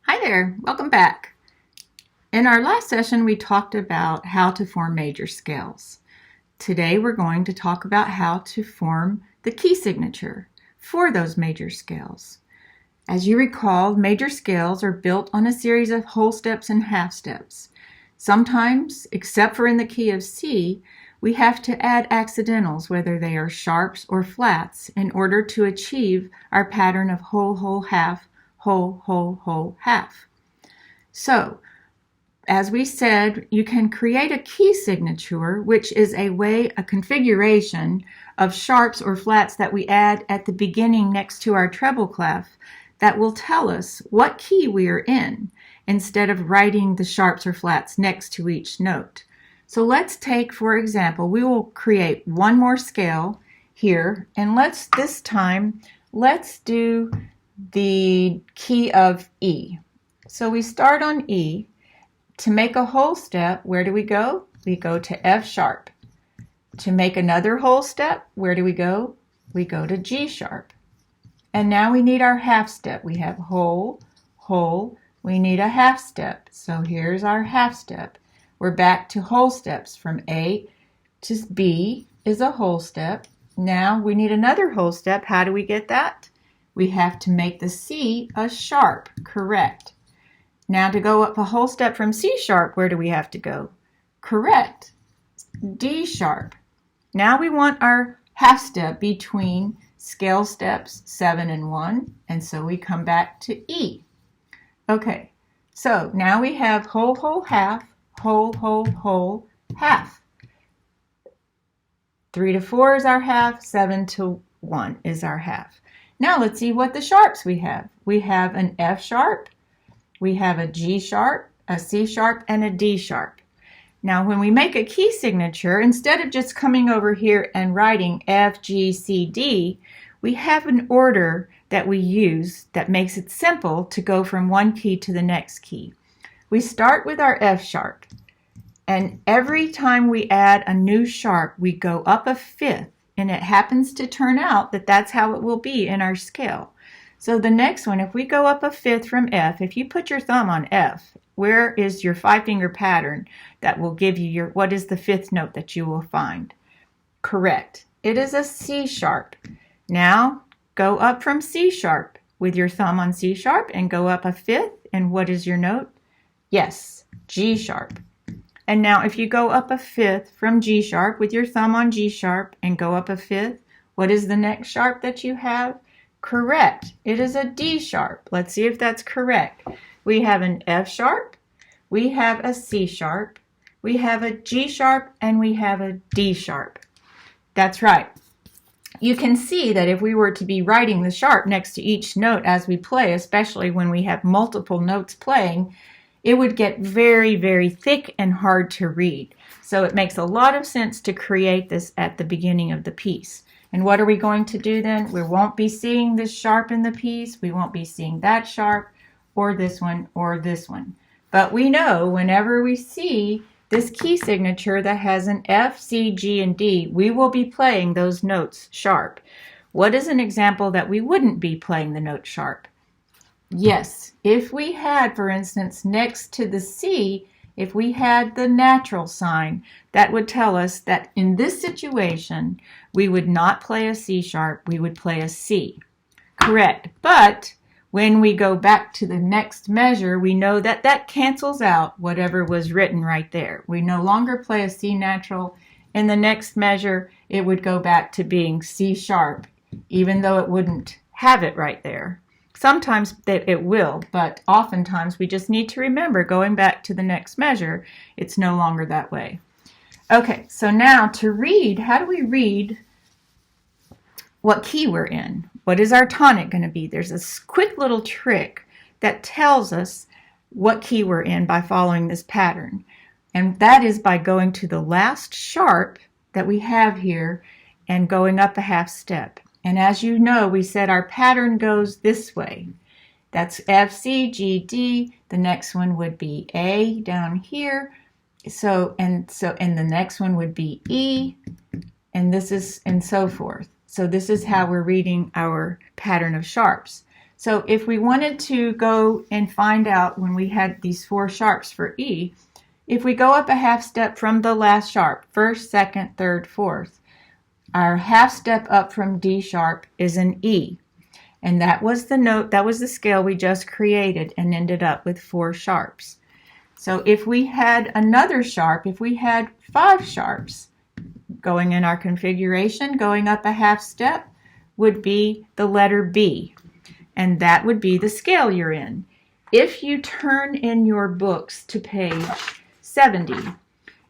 Hi there, welcome back. In our last session, we talked about how to form major scales. Today, we're going to talk about how to form the key signature for those major scales. As you recall, major scales are built on a series of whole steps and half steps. Sometimes, except for in the key of C, we have to add accidentals, whether they are sharps or flats, in order to achieve our pattern of whole, whole, half, whole, whole, whole, half. So, as we said, you can create a key signature, which is a configuration of sharps or flats that we add at the beginning next to our treble clef that will tell us what key we are in, instead of writing the sharps or flats next to each note. So let's take, for example, we will create one more scale here, and let's do the key of E. So we start on E. To make a whole step, where do we go? We go to F sharp. To make another whole step, where do we go? We go to G sharp. And now we need our half step. We have whole, whole, we need a half step. So here's our half step. We're back to whole steps. From A to B is a whole step. Now we need another whole step. How do we get that? We have to make the C a sharp, correct. Now to go up a whole step from C sharp, where do we have to go? Correct, D sharp. Now we want our half step between scale steps 7 and 1, and so we come back to E. Okay, so now we have whole, whole, half, whole, whole, whole, half. 3 to 4 is our half, 7 to 1 is our half. Now let's see what the sharps we have. We have an F sharp, we have a G sharp, a C sharp, and a D sharp. Now when we make a key signature, instead of just coming over here and writing F, G, C, D, we have an order that we use that makes it simple to go from one key to the next key. We start with our F sharp, and every time we add a new sharp, we go up a fifth, and it happens to turn out that that's how it will be in our scale. So the next one, if we go up a fifth from F, if you put your thumb on F, where is your 5-finger pattern that will give you what is the fifth note that you will find? Correct. It is a C sharp. Now go up from C sharp with your thumb on C sharp and go up a fifth, and what is your note? Yes, G sharp. And now if you go up a fifth from G sharp with your thumb on G sharp and go up a fifth, what is the next sharp that you have? Correct. It is a D sharp. Let's see if that's correct. We have an F sharp, we have a C sharp, we have a G sharp, and we have a D sharp. That's right. You can see that if we were to be writing the sharp next to each note as we play, especially when we have multiple notes playing, it would get very, very thick and hard to read. So it makes a lot of sense to create this at the beginning of the piece. And what are we going to do then? We won't be seeing this sharp in the piece. We won't be seeing that sharp or this one or this one. But we know whenever we see this key signature that has an F, C, G, and D, we will be playing those notes sharp. What is an example that we wouldn't be playing the note sharp? Yes, if we had, for instance, next to the C, if we had the natural sign, that would tell us that in this situation, we would not play a C sharp, we would play a C. Correct, but when we go back to the next measure, we know that that cancels out whatever was written right there. We no longer play a C natural. In the next measure, it would go back to being C sharp, even though it wouldn't have it right there. Sometimes it will, but oftentimes we just need to remember going back to the next measure, it's no longer that way. Okay, so now to read, how do we read what key we're in? What is our tonic going to be? There's this quick little trick that tells us what key we're in by following this pattern. And that is by going to the last sharp that we have here and going up a half step. And as you know, we said our pattern goes this way. That's F, C, G, D. The next one would be A down here. And the next one would be E, and so forth. So this is how we're reading our pattern of sharps. So if we wanted to go and find out when we had these 4 sharps for E, if we go up a half step from the last sharp, first, second, third, fourth, our half step up from D sharp is an E. And that was the note, that was the scale we just created and ended up with 4 sharps. So if we had another sharp, if we had 5 sharps going in our configuration, going up a half step would be the letter B. And that would be the scale you're in. If you turn in your books to page 70,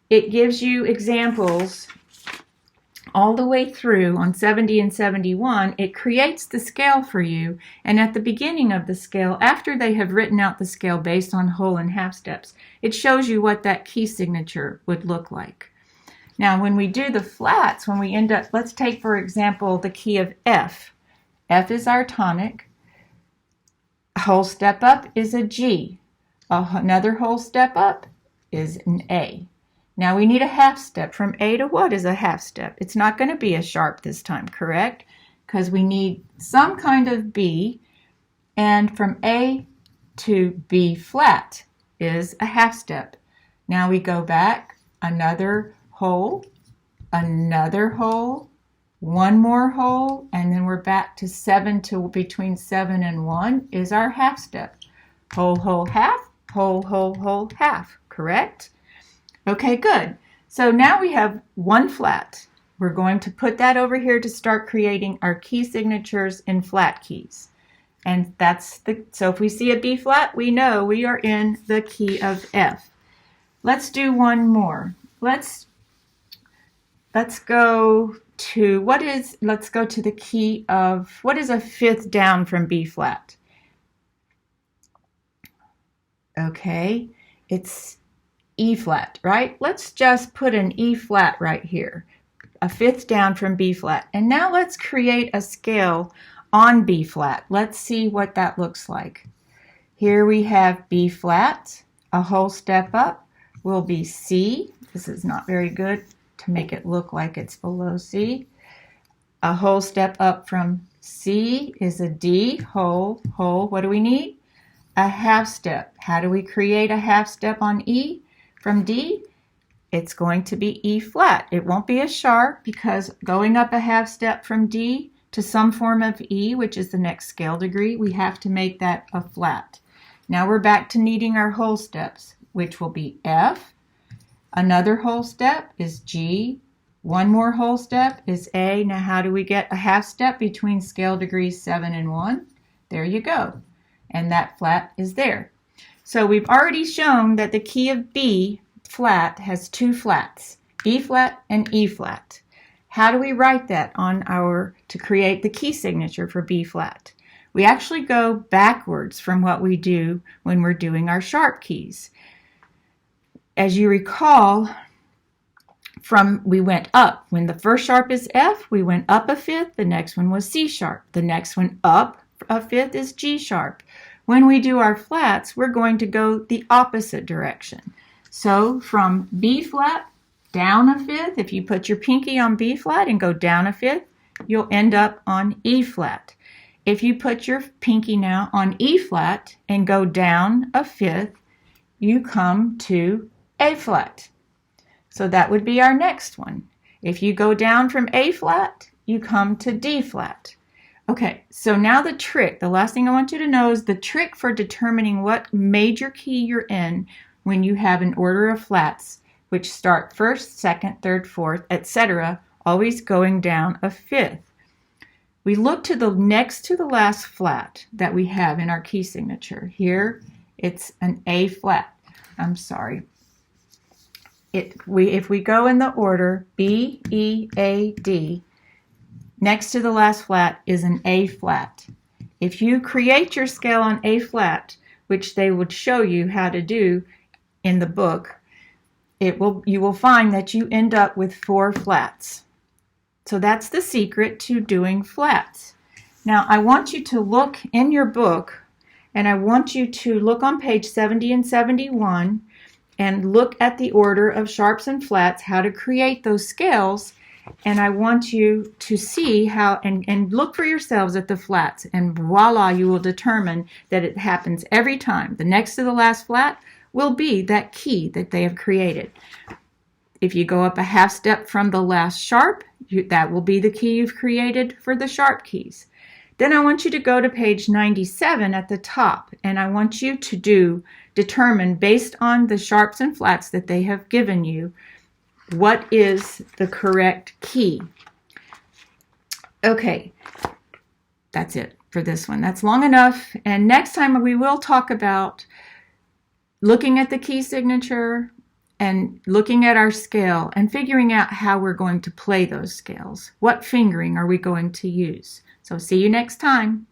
it gives you examples all the way through on 70 and 71. It creates the scale for you, and at the beginning of the scale, after they have written out the scale based on whole and half steps, it shows you what that key signature would look like. Now when we do the flats, when we end up, let's take for example the key of F. F is our tonic. A whole step up is a G. Another whole step up is an A. Now we need a half step. From A to what is a half step? It's not going to be a sharp this time, correct? Because we need some kind of B, and from A to B flat is a half step. Now we go back, another whole, one more whole, and then we're back to 7 to between 7 and 1 is our half step. Whole, whole, half, whole, whole, whole, half, correct? Okay, good. So now we have 1 flat. We're going to put that over here to start creating our key signatures in flat keys. And so if we see a B flat, we know we are in the key of F. Let's do one more. Let's go to, let's go to the key of, what is a 5th down from B flat? Okay, it's E flat, right? Let's just put an E flat right here, a 5th down from B flat. And now let's create a scale on B flat. Let's see what that looks like. Here we have B flat, a whole step up will be C. This is not very good to make it look like it's below C. A whole step up from C is a D, whole, what do we need? A half step. How do we create a half step on E from D? It's going to be E flat. It won't be a sharp because going up a half step from D to some form of E, which is the next scale degree, we have to make that a flat. Now we're back to needing our whole steps, which will be F. Another whole step is G. One more whole step is A. Now how do we get a half step between scale degrees 7 and 1? There you go. And that flat is there. So we've already shown that the key of B flat has 2 flats, B flat and E flat. How do we write that to create the key signature for B flat? We actually go backwards from what we do when we're doing our sharp keys. As you recall, we went up. When the first sharp is F, we went up a 5th. The next one was C sharp. The next one up a 5th is G sharp. When we do our flats, we're going to go the opposite direction. So from B flat down a 5th, if you put your pinky on B flat and go down a 5th, you'll end up on E flat. If you put your pinky now on E flat and go down a 5th, you come to A flat. So that would be our next one. If you go down from A flat, you come to D flat. Okay, so now the last thing I want you to know is the trick for determining what major key you're in when you have an order of flats, which start first, second, third, fourth, etc., always going down a 5th. We look to the next to the last flat that we have in our key signature. Here, it's an A flat. I'm sorry. If we go in the order B, E, A, D, next to the last flat is an A flat. If you create your scale on A flat, which they would show you how to do in the book, you will find that you end up with 4 flats. So that's the secret to doing flats. Now I want you to look in your book, and I want you to look on page 70 and 71 and look at the order of sharps and flats, how to create those scales, And I want you to see how, and look for yourselves at the flats, and voila, you will determine that it happens every time. The next to the last flat will be that key that they have created. If you go up a half step from the last sharp, that will be the key you've created for the sharp keys. Then I want you to go to page 97 at the top, and I want you to determine, based on the sharps and flats that they have given you, what is the correct key. Okay, that's it for this one. That's long enough. And next time we will talk about looking at the key signature and looking at our scale and figuring out how we're going to play those scales. What fingering are we going to use? So see you next time.